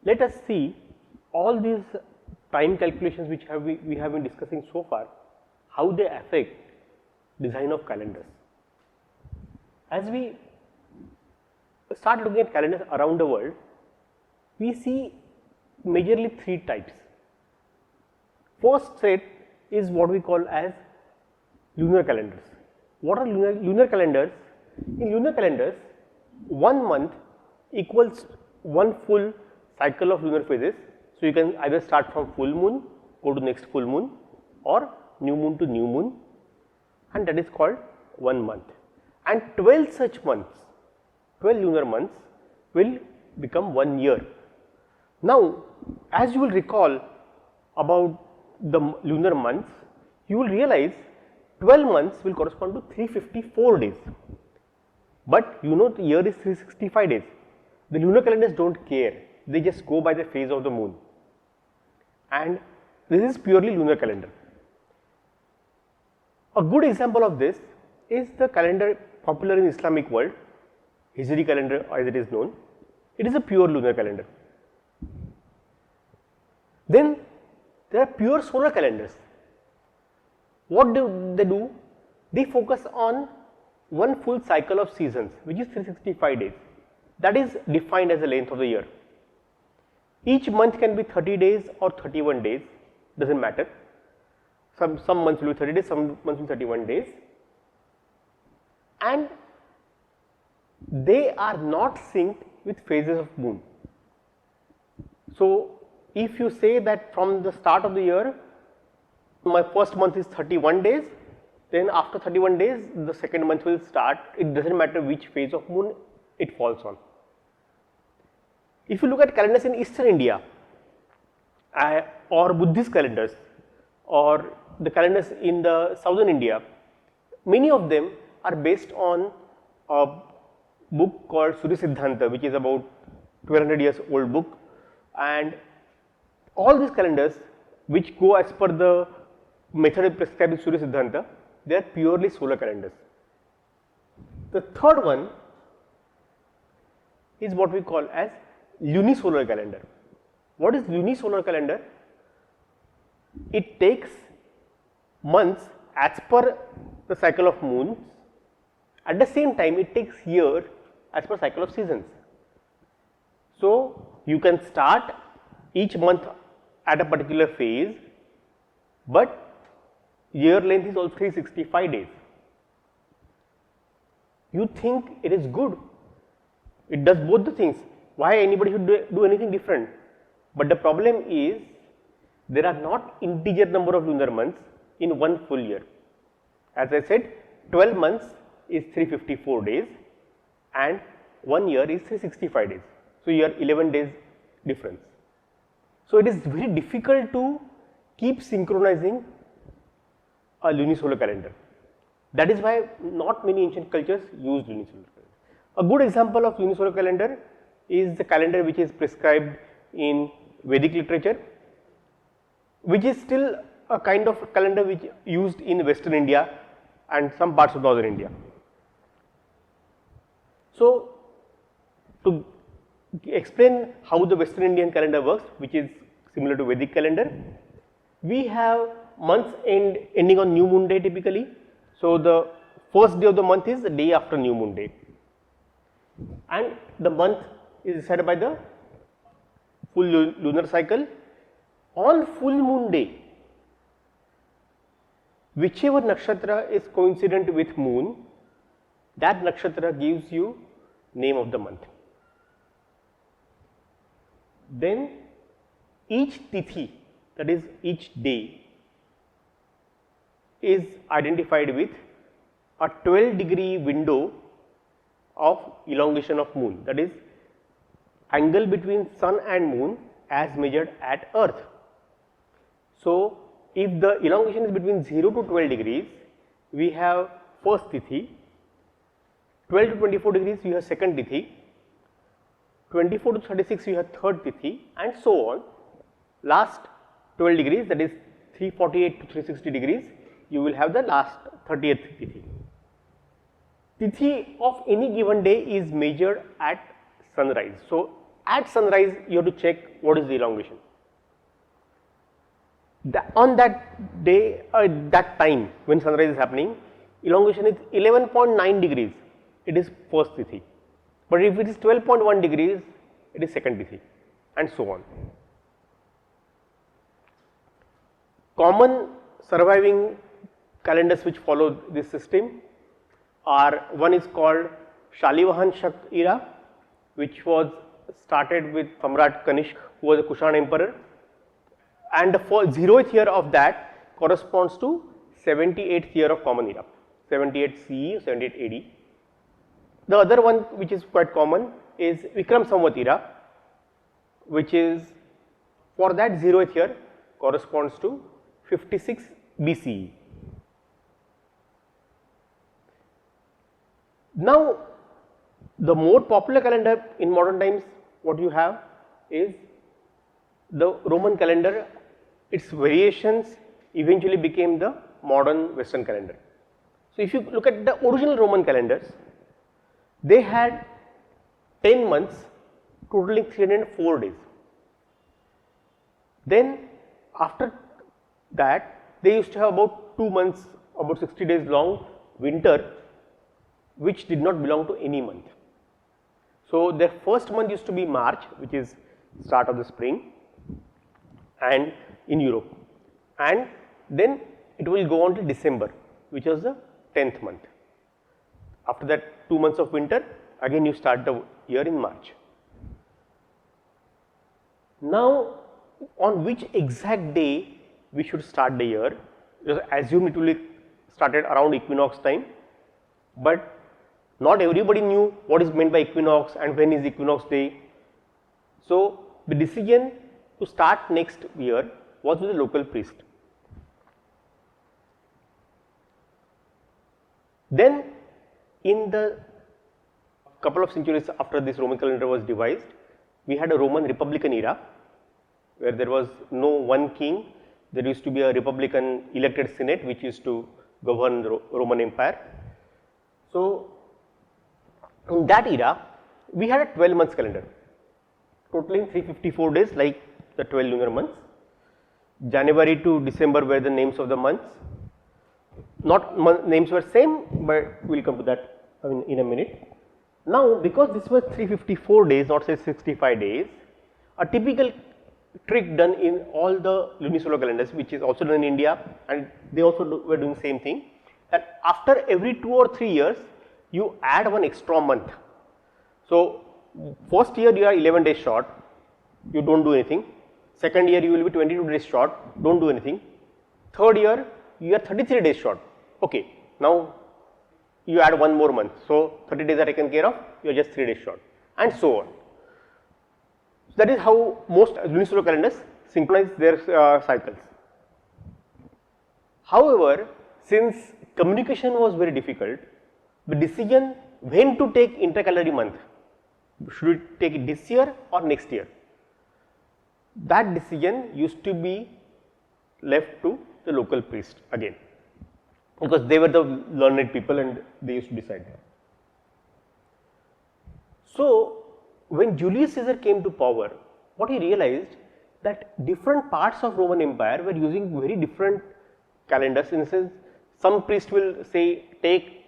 let us see all these time calculations which we have been discussing so far, how they affect design of calendars. As we start looking at calendars around the world, we see majorly three types. First set is what we call as lunar calendars. What are lunar calendars? In lunar calendars, 1 month equals one full cycle of lunar phases. So, you can either start from full moon, go to next full moon, or new moon to new moon, and that is called 1 month. And 12 such months, 12 lunar months will become 1 year. Now, as you will recall about the lunar months, you will realize 12 months will correspond to 354 days, but you know the year is 365 days. The lunar calendars do not care, they just go by the phase of the moon, and this is purely lunar calendar. A good example of this is the calendar popular in Islamic world, Hijri calendar as it is known. It is a pure lunar calendar. Then there are pure solar calendars. What do they do? They focus on one full cycle of seasons, which is 365 days. That is defined as the length of the year. Each month can be 30 days or 31 days, does not matter. Some months will be 30 days, some months will be 31 days, and they are not synced with phases of moon. So, if you say that from the start of the year, my first month is 31 days, then after 31 days the second month will start, it does not matter which phase of moon it falls on. If you look at calendars in Eastern India or Buddhist calendars or the calendars in the Southern India, many of them are based on a book called Surya Siddhanta, which is about 1200 years old book, and all these calendars which go as per the method prescribed in Surya Siddhanta, they are purely solar calendars. The third one is what we call as lunisolar calendar. What is lunisolar calendar? It takes months as per the cycle of moons, at the same time it takes year as per cycle of seasons. So, you can start each month at a particular phase, but year length is also 365 days. You think it is good, it does both the things, why anybody should do anything different? But the problem is there are not integer number of lunar months in one full year. As I said, 12 months is 354 days and 1 year is 365 days. So, you are 11 days difference. So, it is very difficult to keep synchronizing a lunisolar calendar. That is why not many ancient cultures use lunisolar calendar. A good example of lunisolar calendar is the calendar which is prescribed in Vedic literature, which is still a kind of calendar which is used in Western India and some parts of Northern India. So, to explain how the Western Indian calendar works, which is similar to Vedic calendar, we have months ending on new moon day typically. So, the first day of the month is the day after new moon day, and the month is decided by the full lunar cycle. On full moon day, whichever nakshatra is coincident with moon, that nakshatra gives you name of the month. Then each tithi, that is each day, is identified with a 12-degree window of elongation of moon, that is angle between sun and moon as measured at earth. So, if the elongation is between 0 to 12 degrees, we have first tithi, 12 to 24 degrees we have second tithi, 24 to 36 we have third tithi, and so on. Last 12 degrees, that is 348 to 360 degrees, you will have the last 30th tithi. Tithi of any given day is measured at sunrise. So, at sunrise you have to check what is the elongation. On that day, that time when sunrise is happening, elongation is 11.9 degrees, it is first Tithi. But if it is 12.1 degrees, it is second Tithi, and so on. Common surviving calendars which follow this system are, one is called Shalivahan Shak era, which was started with Samrat Kanishk, who was a Kushan emperor, and the 0th year of that corresponds to 78th year of Common Era, 78 CE, 78 AD. The other one which is quite common is Vikram Samvat era, which is, for that 0th year corresponds to 56 BCE. Now, the more popular calendar in modern times, what you have is the Roman calendar. Its variations eventually became the modern Western calendar. So, if you look at the original Roman calendars, they had 10 months totaling 304 days. Then after that, they used to have about 2 months, about 60 days long winter, which did not belong to any month. So, their first month used to be March, which is start of the spring, and in Europe, and then it will go on to December, which was the 10th month. After that 2 months of winter, again you start the year in March. Now, on which exact day we should start the year? Just assume it will be started around equinox time, but not everybody knew what is meant by equinox and when is equinox day. So, the decision to start next year was with the local priest. Then, in the couple of centuries after this Roman calendar was devised, we had a Roman Republican era, where there was no one king. There used to be a Republican elected Senate which used to govern the Roman Empire. So, in that era, we had a 12 months calendar, totaling 354 days like the 12 lunar months. January to December were the names of the months. Not names were same, but we will come to that in a minute. Now, because this was 354 days, not say 65 days, a typical trick done in all the lunisolar calendars, which is also done in India, and they also were doing same thing, that after every 2 or 3 years, you add one extra month. So, first year you are 11 days short, you do not do anything. Second year you will be 22 days short, do not do anything. Third year you are 33 days short, okay. Now, you add one more month. So, 30 days are taken care of, you are just 3 days short, and so on. So, that is how most lunisolar calendars synchronize their cycles. However, since communication was very difficult, the decision when to take intercalary month, should we take it this year or next year, that decision used to be left to the local priest again, because they were the learned people and they used to decide that. So, when Julius Caesar came to power, what he realized that different parts of Roman Empire were using very different calendars. In the sense, some priest will say take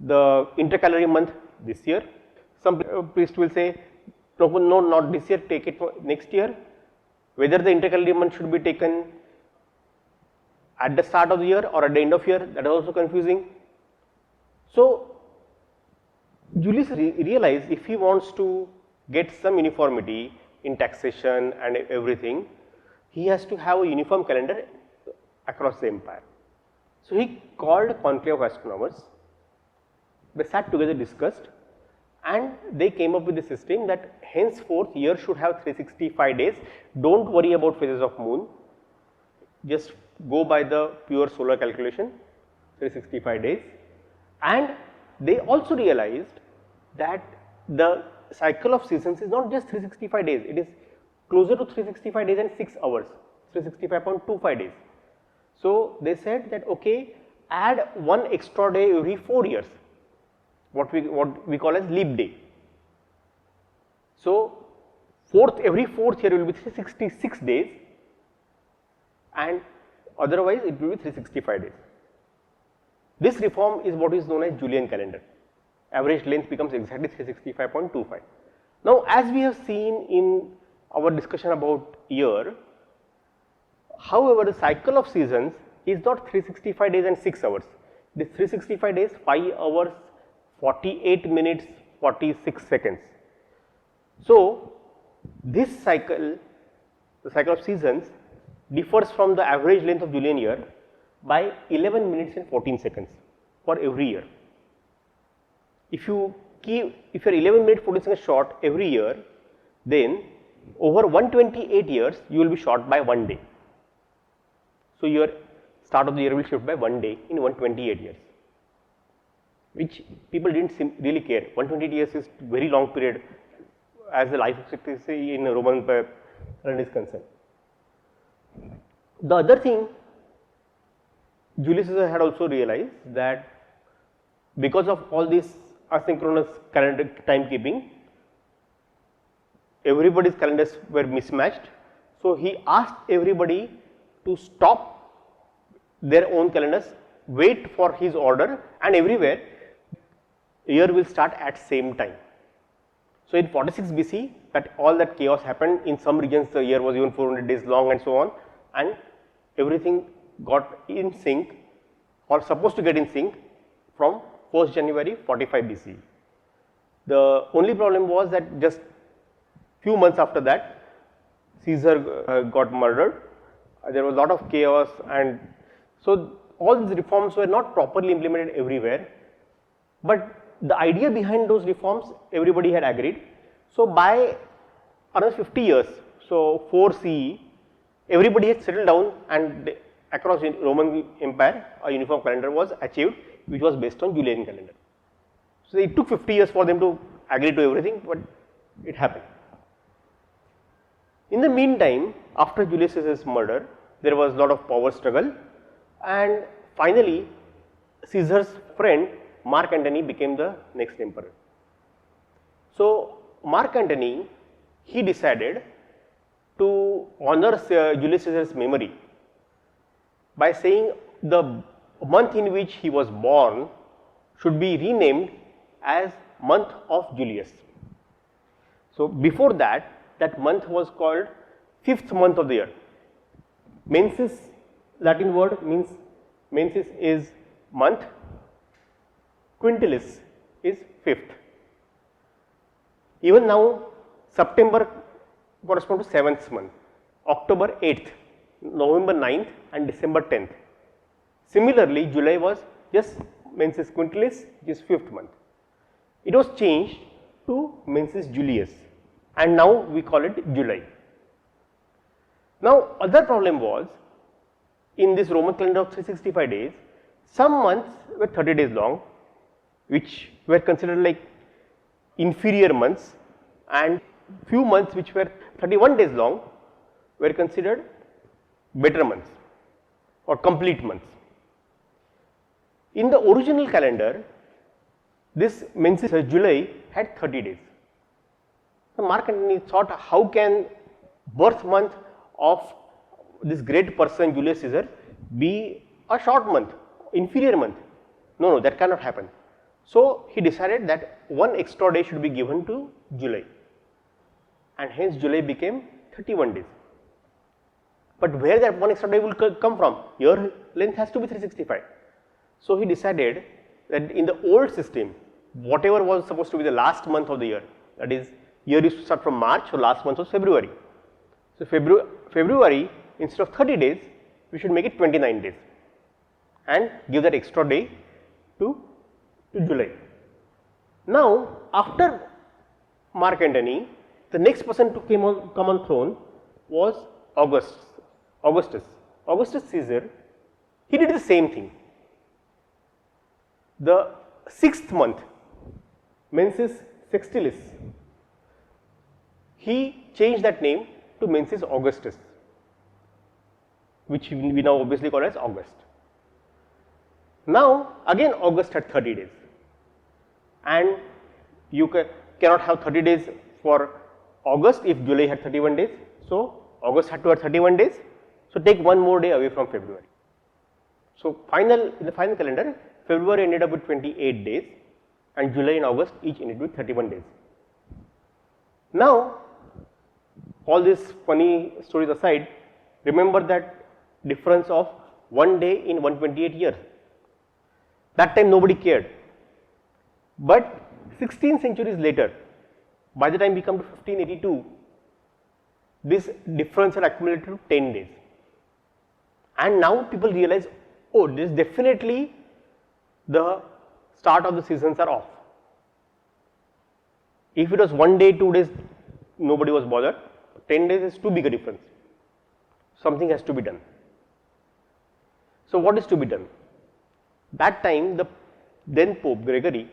the intercalary month this year, some priest will say no, not this year, take it for next year. Whether the intercalary month should be taken at the start of the year or at the end of year, that is also confusing. So, Julius realized if he wants to get some uniformity in taxation and everything, he has to have a uniform calendar across the empire. So, he called a conclave of astronomers. They sat together, discussed, and they came up with the system that henceforth year should have 365 days. Do not worry about phases of moon, just go by the pure solar calculation, 365 days. And they also realized that the cycle of seasons is not just 365 days, it is closer to 365 days and 6 hours, 365.25 days. So, they said that okay, add one extra day every 4 years, what we call as leap day. So, every fourth year will be 366 days, and otherwise it will be 365 days. This reform is what is known as Julian calendar. Average length becomes exactly 365.25. Now, as we have seen in our discussion about year, however, the cycle of seasons is not 365 days and 6 hours. It is 365 days, 5 hours, 48 minutes, 46 seconds. So, this cycle, the cycle of seasons, differs from the average length of Julian year by 11 minutes and 14 seconds for every year. If you are 11 minutes 14 seconds short every year, then over 128 years you will be short by 1 day. So, your start of the year will shift by 1 day in 128 years, which people didn't really care. 128 years is very long period as the life expectancy in Roman calendar is concerned. The other thing, Julius Caesar had also realized that because of all this asynchronous calendar timekeeping, everybody's calendars were mismatched. So, he asked everybody to stop their own calendars, wait for his order, and everywhere year will start at same time. So, in 46 BC, all that chaos happened. In some regions the year was even 400 days long and so on, and everything got in sync or supposed to get in sync from 1st January 45 BC. The only problem was that just few months after that, Caesar got murdered. There was a lot of chaos, and so all these reforms were not properly implemented everywhere, but the idea behind those reforms everybody had agreed. So, by around 50 years, so 4 CE, everybody had settled down, and across the Roman Empire a uniform calendar was achieved, which was based on Julian calendar. So, it took 50 years for them to agree to everything, but it happened. In the meantime, after Julius Caesar's murder, there was a lot of power struggle, and finally Caesar's friend Mark Antony became the next emperor. So, Mark Antony, he decided to honor Julius Caesar's memory by saying the month in which he was born should be renamed as month of Julius. So, before that, that month was called 5th month of the year. Mensis, Latin word means, mensis is month, quintilis is 5th. Even now, September corresponds to 7th month, October 8th, November 9th and December 10th. Similarly, July was just mensis quintilis, which is 5th month. It was changed to mensis Julius, and now we call it July. Now, other problem was, in this Roman calendar of 365 days, some months were 30 days long, which were considered like inferior months, and few months which were 31 days long were considered better months or complete months. In the original calendar, this mensis July had 30 days. So, Mark Antony thought, how can birth month of this great person Julius Caesar be a short month, inferior month? No, that cannot happen. So, he decided that one extra day should be given to July, and hence July became 31 days. But where that one extra day will come from? Year length has to be 365. So, he decided that in the old system, whatever was supposed to be the last month of the year, that is, year used to start from March, so last month was February. So, February instead of 30 days, we should make it 29 days and give that extra day to July. Now, after Mark Antony, the next person to come on throne was Augustus. Augustus Caesar, he did the same thing. The 6th month, mensis sextilis, he changed that name to mensis Augustus, which we now obviously call as August. Now, again August had 30 days, and you cannot have 30 days for August if July had 31 days. So, August had to have 31 days. So, take one more day away from February. So, in the final calendar, February ended up with 28 days and July and August each ended with 31 days. Now, all these funny stories aside, remember that difference of 1 day in 128 years. That time nobody cared. But 16 centuries later, by the time we come to 1582, this difference had accumulated to 10 days. And now people realize, oh, this definitely the start of the seasons are off. If it was 1 day, 2 days, nobody was bothered. 10 days is too big a difference. Something has to be done. So, what is to be done? That time, the then Pope Gregory,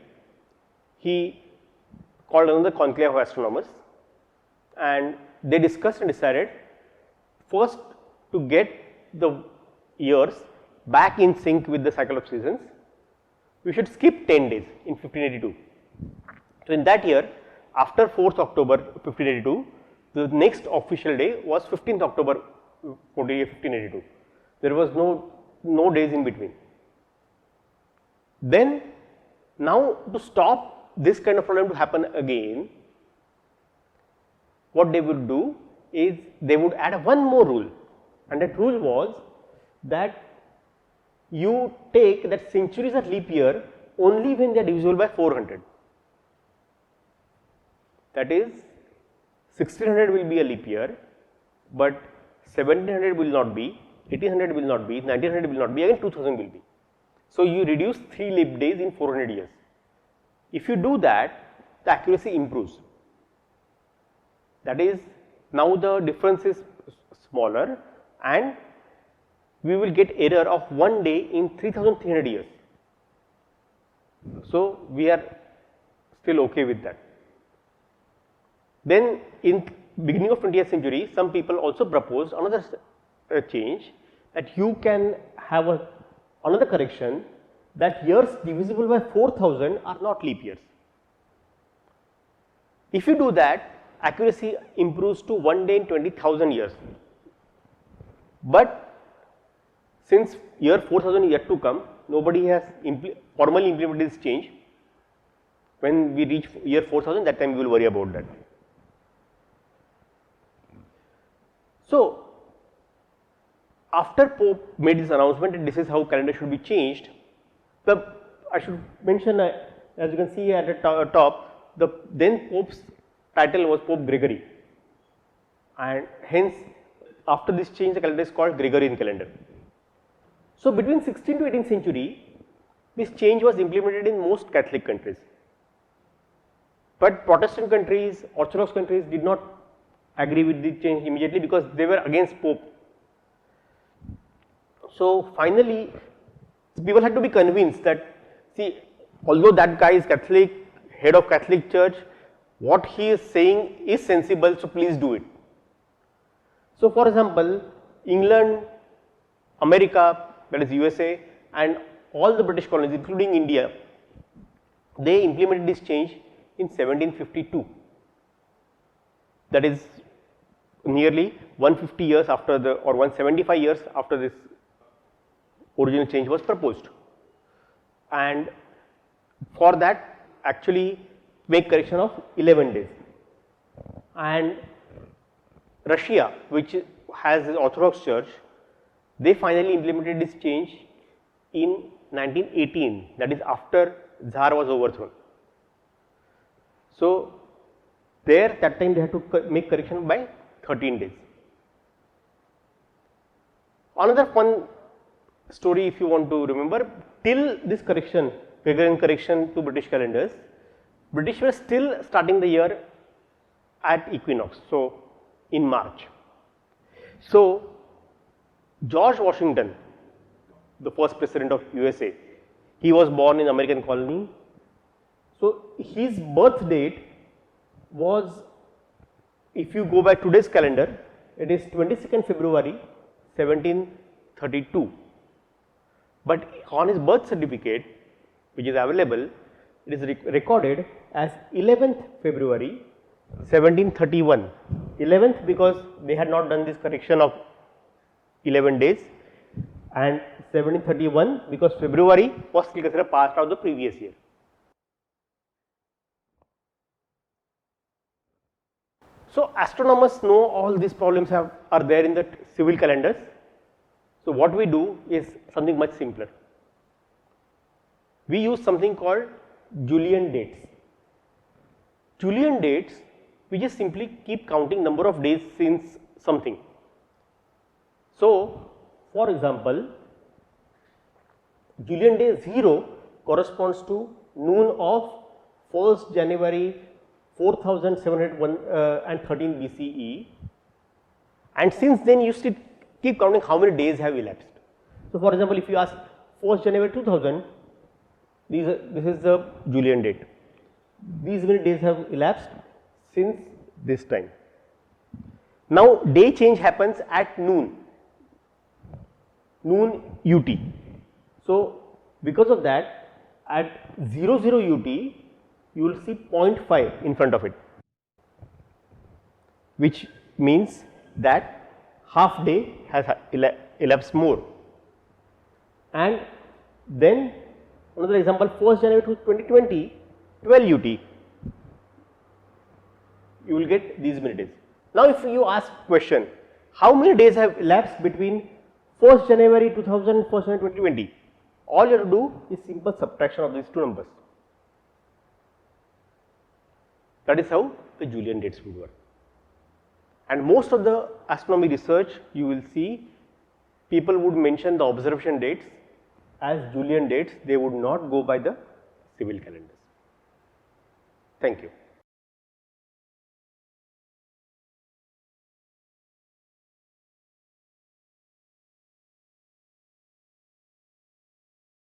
he called another conclave of astronomers, and they discussed and decided first to get the years back in sync with the cycle of seasons, we should skip 10 days in 1582. So, in that year, after 4th October 1582, the next official day was 15th October 1582. There was no days in between. Then, now to stop this kind of problem to happen again, what they would do is they would add one more rule, and that rule was that you take that centuries are leap year only when they are divisible by 400. That is, 1600 will be a leap year, but 1700 will not be, 1800 will not be, 1900 will not be, again 2000 will be. So, you reduce 3 leap days in 400 years. If you do that, the accuracy improves. That is, now the difference is smaller and we will get error of 1 day in 3300 years. So, we are still okay with that. Then in beginning of 20th century, some people also proposed another change, that you can have another correction that years divisible by 4000 are not leap years. If you do that, accuracy improves to 1 day in 20,000 years. But since year 4000 is yet to come, nobody has formally implemented this change. When we reach year 4000, that time we will worry about that. So, after Pope made this announcement that this is how calendar should be changed, I should mention, as you can see at the top, the then Pope's title was Pope Gregory, and hence after this change the calendar is called Gregorian calendar. So, between 16th to 18th century, this change was implemented in most Catholic countries, but Protestant countries, Orthodox countries did not agree with the change immediately because they were against Pope. So, finally, people had to be convinced that, see, although that guy is Catholic, head of Catholic Church, what he is saying is sensible, so please do it. So, for example, England, America, that is USA, and all the British colonies including India, they implemented this change in 1752. That is nearly 150 years after or 175 years after this original change was proposed. And for that, actually make correction of 11 days. And Russia, which has the Orthodox Church, they finally implemented this change in 1918, that is after Tsar was overthrown. So, there that time they had to make correction by 13 days. Another fun story, if you want to remember, till this correction, Gregorian correction to British calendars, British were still starting the year at equinox, so in March. So, George Washington, the first president of USA, he was born in American colony. So, his birth date was, if you go by today's calendar, it is 22nd February 1732. But on his birth certificate, which is available, it is recorded as 11th February 1731, 11th because they had not done this correction of 11 days, and 1731 because February was still considered passed out of the previous year. So, astronomers know all these problems are there in the civil calendars. So, what we do is something much simpler. We use something called Julian dates. Julian dates, we just simply keep counting number of days since something. So, for example, Julian day 0 corresponds to noon of 1st January 4713 BCE, and since then you still keep counting how many days have elapsed. So, for example, if you ask 1st January 2000, this is the Julian date. These many days have elapsed since this time. Now, day change happens at noon UT. So, because of that, at 00 UT, you will see 0.5 in front of it, which means that half day has elapsed more. And then another example, 1st January 2020, 12 UT, you will get these many days. Now, if you ask question, how many days have elapsed between 1st January 2000 and 1st January 2020? All you have to do is simple subtraction of these two numbers. That is how the Julian dates would work. And most of the astronomy research, you will see people would mention the observation dates as Julian dates, they would not go by the civil calendars. Thank you.